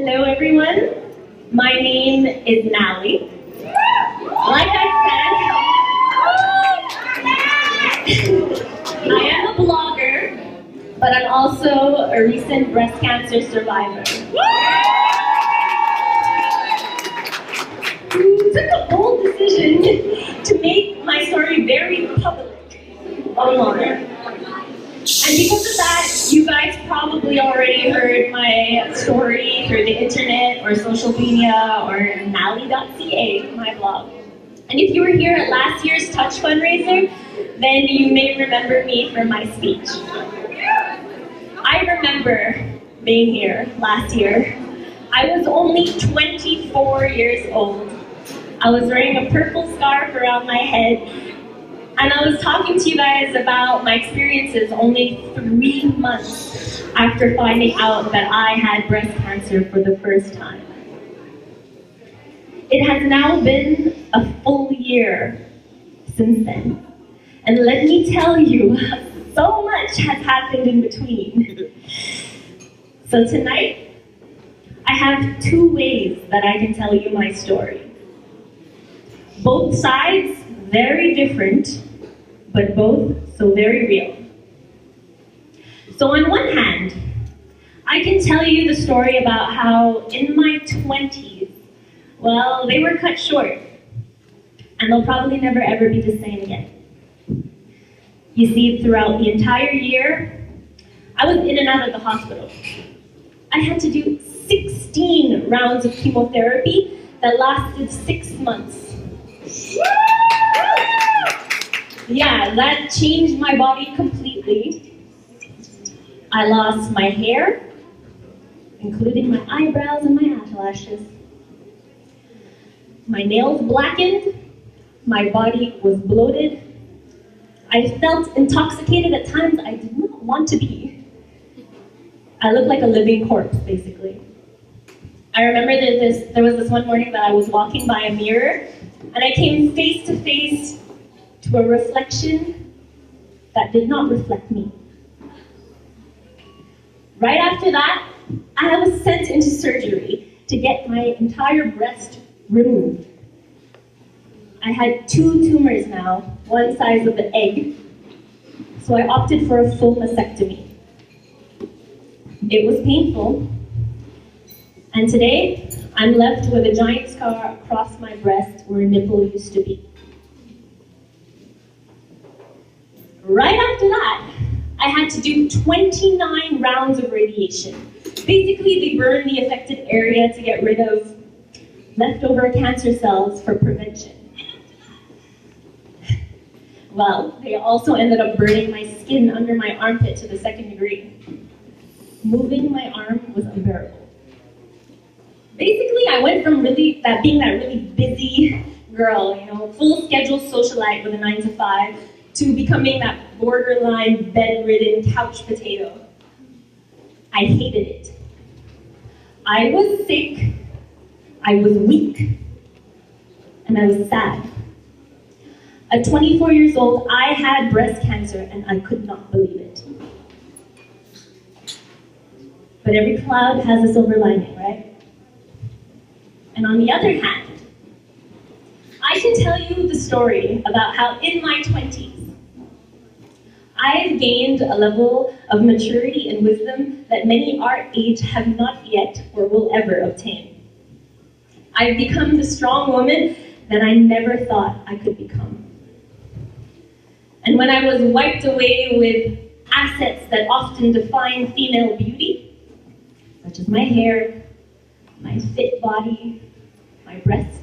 Hello everyone, my name is Nalie. Like I said, I am a blogger, but I'm also a recent breast cancer survivor. Who took a bold decision to make my story very public online. And because of that, you guys probably already heard my story through the internet or social media or Nalie.ca, my blog. And if you were here at last year's Touch Fundraiser, then you may remember me from my speech. I remember being here last year. I was only 24 years old. I was wearing a purple scarf around my head, and I was talking to you guys about my experiences only 3 months after finding out that I had breast cancer for the first time. It has now been a full year since then. And let me tell you, so much has happened in between. So tonight, I have 2 ways that I can tell you my story. Both sides very different, but both so very real. So on one hand, I can tell you the story about how in my 20s, well, they were cut short, and they'll probably never ever be the same again. You see, throughout the entire year, I was in and out of the hospital. I had to do 16 rounds of chemotherapy that lasted 6 months. Yeah, that changed my body completely. I lost my hair, including my eyebrows and my eyelashes. My nails blackened, my body was bloated. I felt intoxicated at times I did not want to be. I looked like a living corpse, basically. I remember that there was this one morning that I was walking by a mirror, and I came face to face to a reflection that did not reflect me. Right after that, I was sent into surgery to get my entire breast removed. I had 2 tumors now, one size of an egg, so I opted for a full mastectomy. It was painful, and today I'm left with a giant scar across my breast where a nipple used to be. Right after that, I had to do 29 rounds of radiation. Basically, they burn the affected area to get rid of leftover cancer cells for prevention. Well, they also ended up burning my skin under my armpit to the 2nd degree. Moving my arm was unbearable. Basically, I went from being that really busy girl, full schedule socialite with a 9 to 5, to becoming that borderline bedridden couch potato. I hated it. I was sick, I was weak, and I was sad. At 24 years old, I had breast cancer, and I could not believe it. But every cloud has a silver lining, right? And on the other hand, I can tell you the story about how in my 20s, I've gained a level of maturity and wisdom that many our age have not yet or will ever obtain. I've become the strong woman that I never thought I could become. And when I was wiped away with assets that often define female beauty, such as my hair, my fit body, my breast,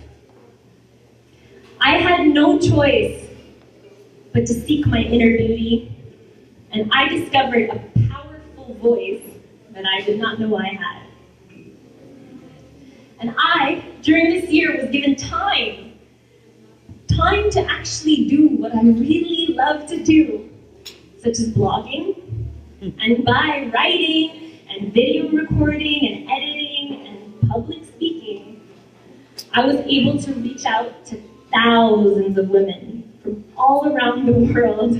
I had no choice but to seek my inner beauty, and I discovered a powerful voice that I did not know I had. And I, during this year, was given time to actually do what I really love to do, such as blogging, and by writing and video recording and editing and public speaking, I was able to reach out to thousands of women from all around the world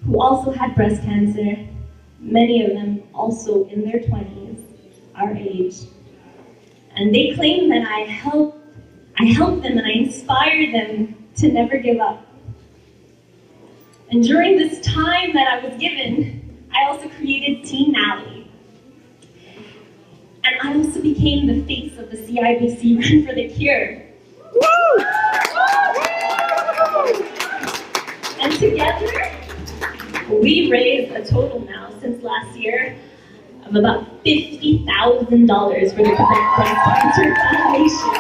who also had breast cancer, many of them also in their 20s, our age. And they claim that I help them and I inspire them to never give up. And during this time that I was given, I also created Team Nalie. And I also became the face of the CIBC Run for the Cure. Woo! And together, we raised a total now since last year of about $50,000 for the Mascarade Fundraiser Foundation.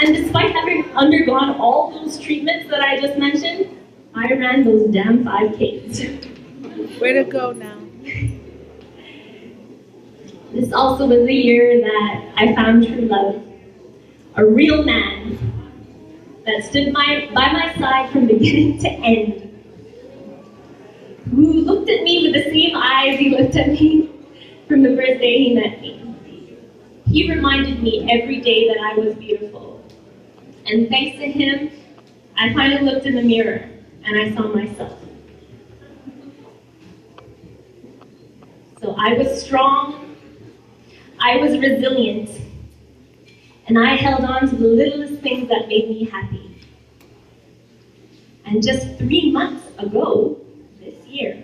And despite having undergone all those treatments that I just mentioned, I ran those damn 5Ks. Way to go now. This also was the year that I found true love. A real man that stood by my side from beginning to end. Who looked at me with the same eyes he looked at me from the first day he met me. He reminded me every day that I was beautiful. And thanks to him, I finally looked in the mirror and I saw myself. So I was strong, I was resilient, and I held on to the littlest things that made me happy. And just 3 months ago, this year,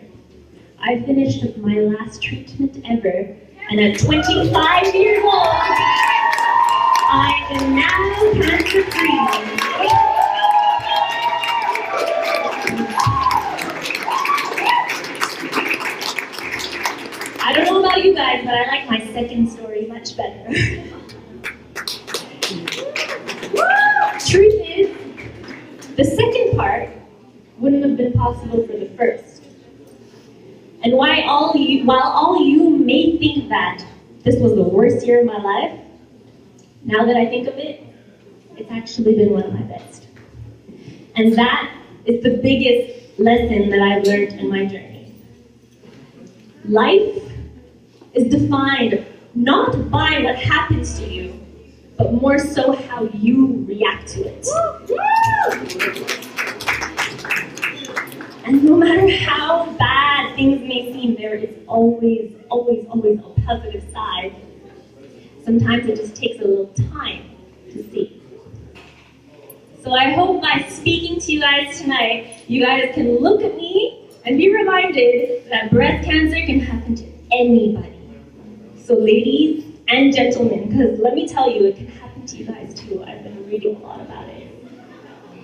I finished my last treatment ever, and at 25 years old, I am now cancer-free. I don't know about you guys, but I like my second story much better. Truth is, the second part wouldn't have been possible for the first. And while all you may think that this was the worst year of my life, now that I think of it, it's actually been one of my best. And that is the biggest lesson that I've learned in my journey. Life is defined not by what happens to you, but more so how you react to it. And no matter how bad things may seem, there is always a positive side. Sometimes it just takes a little time to see. So I hope by speaking to you guys tonight, you guys can look at me and be reminded that breast cancer can happen to anybody. So ladies and gentlemen, because let me tell you, it can happen to you guys too. I've been reading a lot about it.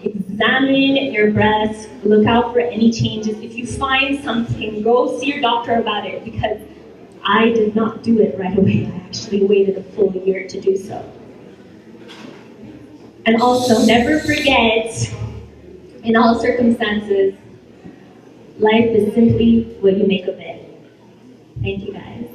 Examine your breast, look out for any changes. If you find something, go see your doctor about it, because I did not do it right away. I actually waited a full year to do so. And also, never forget, in all circumstances, life is simply what you make of it. Thank you guys.